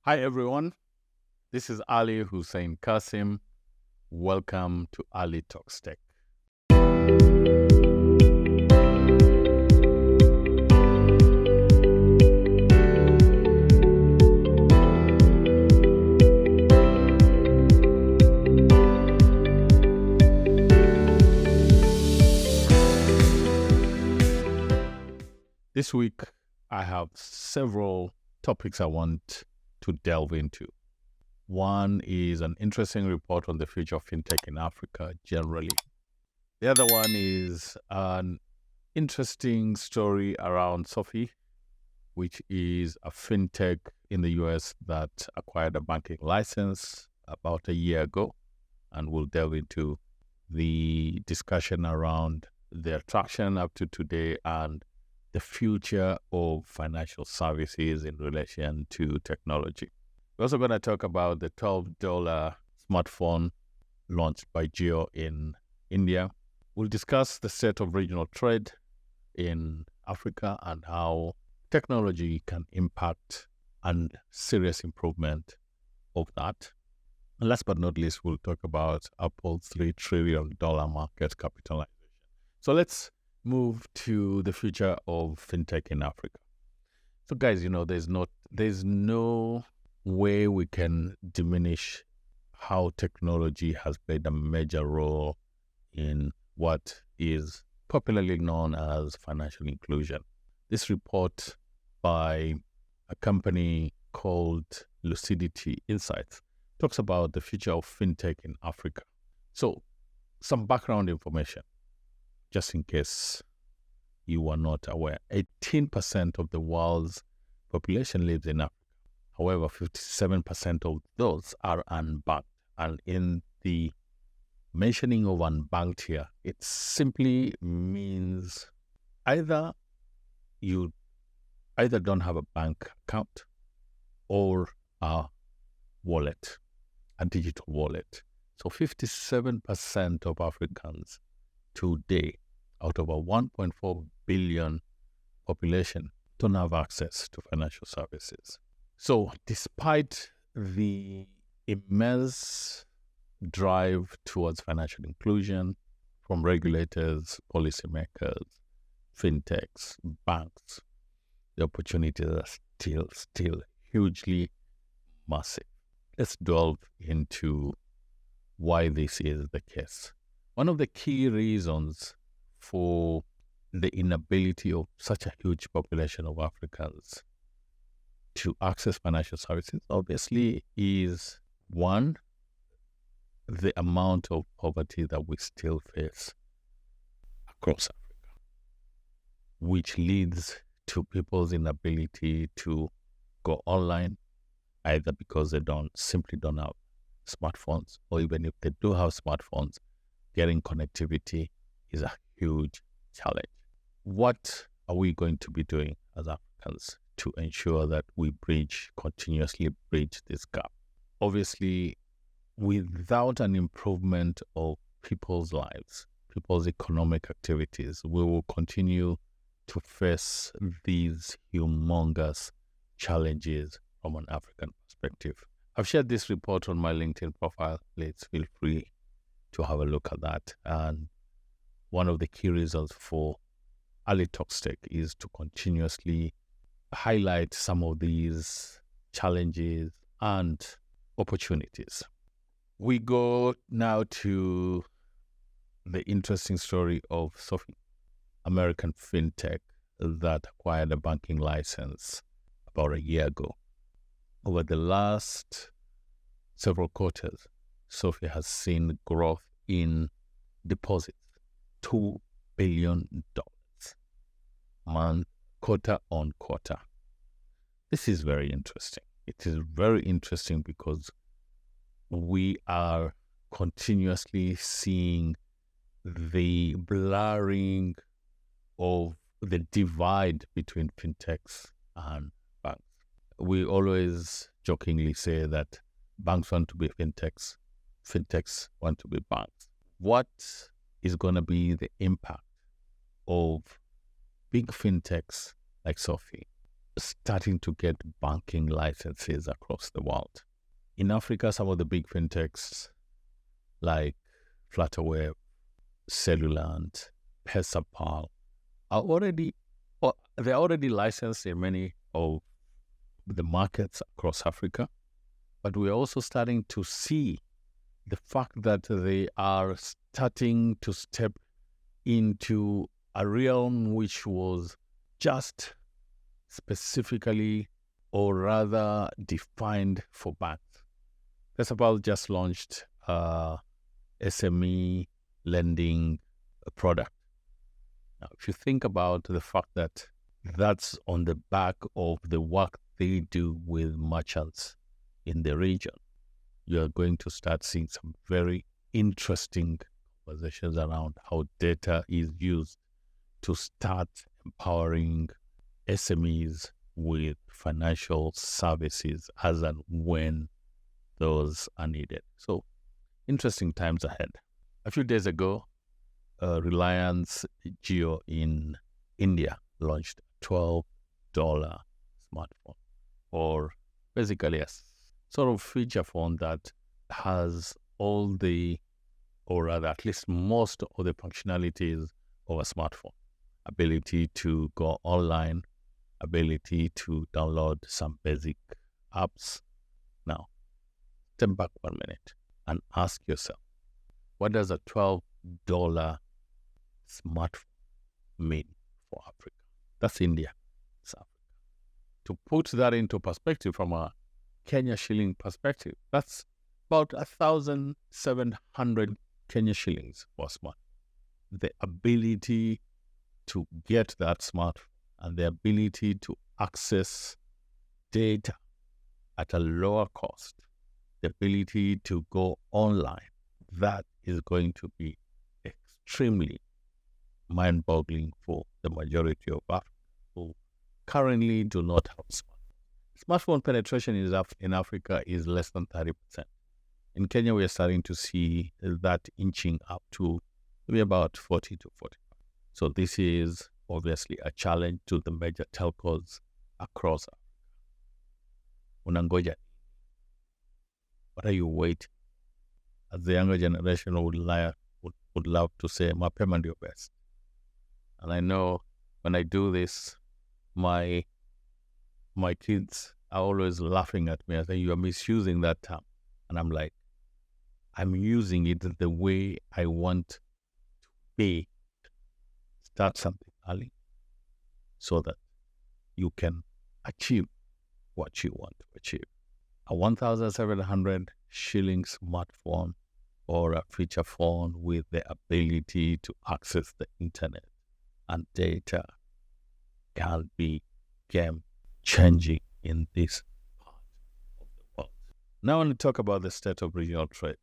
Hi everyone, this is Ali Hussein Kasim. Welcome to Ali Talks Tech. This week, I have several topics I want to delve into. One is an interesting report on the future of fintech in Africa generally. The other one is an interesting story around SoFi, which is a fintech in the US that acquired a banking license about a year ago. And we'll delve into the discussion around their traction up to today and the future of financial services in relation to technology. We're also going to talk about the $12 smartphone launched by Jio in India. We'll discuss the state of regional trade in Africa and how technology can impact and serious improvement of that. And last but not least, we'll talk about Apple's $3 trillion market capitalization. So let's move to the future of fintech in Africa. So guys, there's no way we can diminish how technology has played a major role in what is popularly known as financial inclusion. This report by a company called Lucidity Insights talks about the future of fintech in Africa. So some background information, just in case you are not aware. 18% of the world's population lives in Africa. However, 57% of those are unbanked. And in the mentioning of unbanked here, it simply means either you don't have a bank account or a wallet, a digital wallet. So 57% of Africans today, out of a 1.4 billion population, don't have access to financial services. So despite the immense drive towards financial inclusion from regulators, policymakers, fintechs, banks, the opportunities are still hugely massive. Let's delve into why this is the case. One of the key reasons for the inability of such a huge population of Africans to access financial services, obviously, is one, the amount of poverty that we still face across Africa, which leads to people's inability to go online, either because they simply don't have smartphones, or even if they do have smartphones, getting connectivity is a huge challenge. What are we going to be doing as Africans to ensure that we continuously bridge this gap? Obviously, without an improvement of people's lives, people's economic activities, we will continue to face these humongous challenges from an African perspective. I've shared this report on my LinkedIn profile. Please feel free to have a look at that. And one of the key results for Ali Talks Tech is to continuously highlight some of these challenges and opportunities. We go now to the interesting story of SoFi, American fintech that acquired a banking license about a year ago. Over the last several quarters, SoFi has seen growth in deposits, $2 billion quarter on quarter. This is very interesting. It is very interesting because we are continuously seeing the blurring of the divide between fintechs and banks. We always jokingly say that banks want to be fintechs, fintechs want to be banks. What is going to be the impact of big fintechs like SoFi starting to get banking licenses across the world. In Africa, some of the big fintechs like Flutterwave, Cellulant, Pesapal they're already licensed in many of the markets across Africa, but we're also starting to see the fact that they are starting to step into a realm which was just specifically or rather defined for banks. Pesapal just launched SME lending product. Now, if you think about the fact that that's on the back of the work they do with merchants in the region, you're going to start seeing some very interesting conversations around how data is used to start empowering SMEs with financial services as and when those are needed. So, interesting times ahead. A few days ago, Reliance Jio in India launched a $12 smartphone, or basically a sort of feature phone that has all the, or rather at least most of the functionalities of a smartphone. Ability to go online, ability to download some basic apps. Now, step back 1 minute and ask yourself, what does a $12 smartphone mean for Africa? That's India. It's Africa. To put that into perspective from a Kenya shilling perspective, that's about 1,700 Kenya shillings for a smartphone. The ability to get that smartphone and the ability to access data at a lower cost, the ability to go online, that is going to be extremely mind-boggling for the majority of Africa who currently do not have smartphones. Smartphone penetration in Africa is less than 30%. In Kenya, we are starting to see that inching up to maybe about 40 to 45. So this is obviously a challenge to the major telcos across Africa. Unangoja. What are you waiting? As the younger generation would love to say, mapema ndio best. And I know when I do this, my kids are always laughing at me. I say, you are misusing that term. And I'm like, I'm using it the way I want to be. Start something early so that you can achieve what you want to achieve. A 1,700 shilling smartphone or a feature phone with the ability to access the internet and data can be game changing in this part of the world. Now I want to talk about the state of regional trade,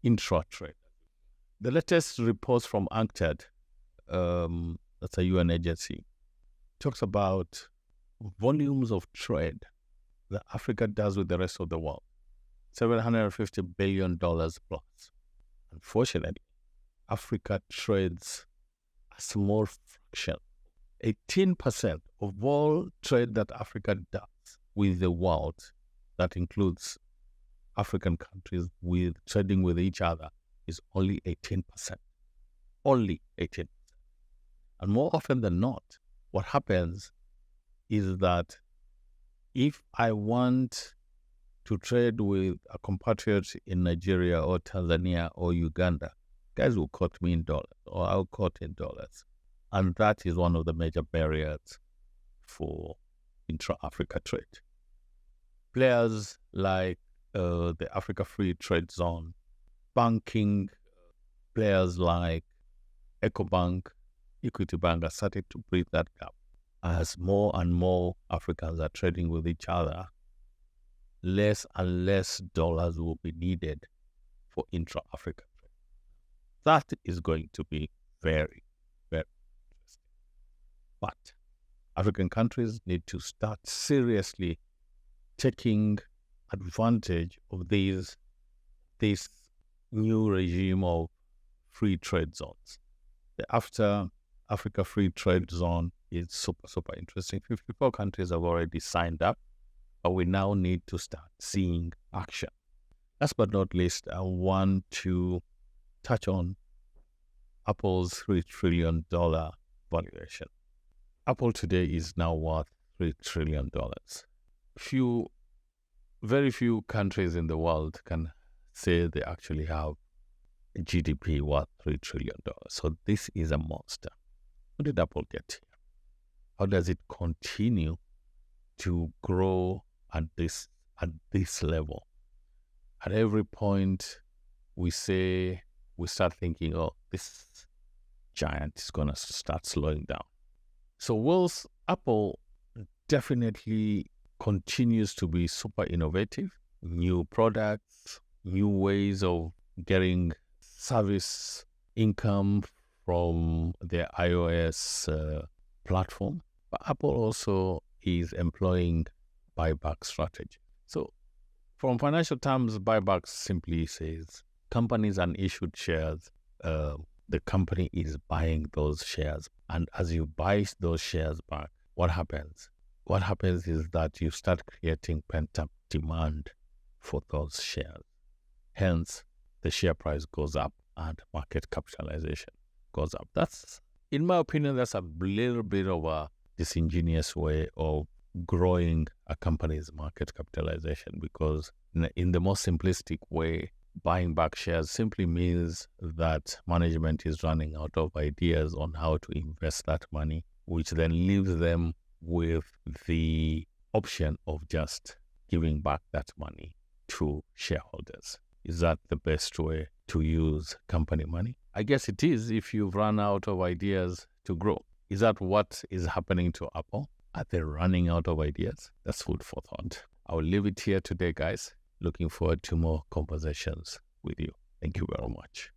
intra-trade. The latest reports from UNCTAD, that's a UN agency, talks about volumes of trade that Africa does with the rest of the world, $750 billion plus. Unfortunately, Africa trades a small fraction. 18% of all trade that Africa does with the world, that includes African countries with trading with each other, is only 18%. Only 18%. And more often than not, what happens is that if I want to trade with a compatriot in Nigeria or Tanzania or Uganda, guys will quote me in dollars or I'll quote in dollars. And that is one of the major barriers for intra-Africa trade. Players like the Africa Free Trade Zone, banking players like EcoBank, Equity Bank are starting to bridge that gap. As more and more Africans are trading with each other, less and less dollars will be needed for intra-Africa trade. That is going to be very, very interesting. But African countries need to start seriously taking advantage of this new regime of free trade zones. The Africa Free Trade Zone is super, super interesting. 54 countries have already signed up, but we now need to start seeing action. Last but not least, I want to touch on Apple's $3 trillion valuation. Apple today is now worth $3 trillion. Very few countries in the world can say they actually have a GDP worth $3 trillion. So this is a monster. How did Apple get here? How does it continue to grow at this level? At every point we start thinking, oh, this giant is going to start slowing down. So whilst Apple definitely continues to be super innovative, new products, new ways of getting service income from their iOS platform, but Apple also is employing buyback strategy. So from financial terms, buyback simply says companies and issued shares, the company is buying those shares. And as you buy those shares back, what happens? What happens is that you start creating pent-up demand for those shares. Hence, the share price goes up and market capitalization goes up. That's, in my opinion, that's a little bit of a disingenuous way of growing a company's market capitalization, because in the most simplistic way, buying back shares simply means that management is running out of ideas on how to invest that money, which then leaves them with the option of just giving back that money to shareholders. Is that the best way to use company money? I guess it is if you've run out of ideas to grow. Is that what is happening to Apple? Are they running out of ideas? That's food for thought. I will leave it here today, guys. Looking forward to more conversations with you. Thank you very much.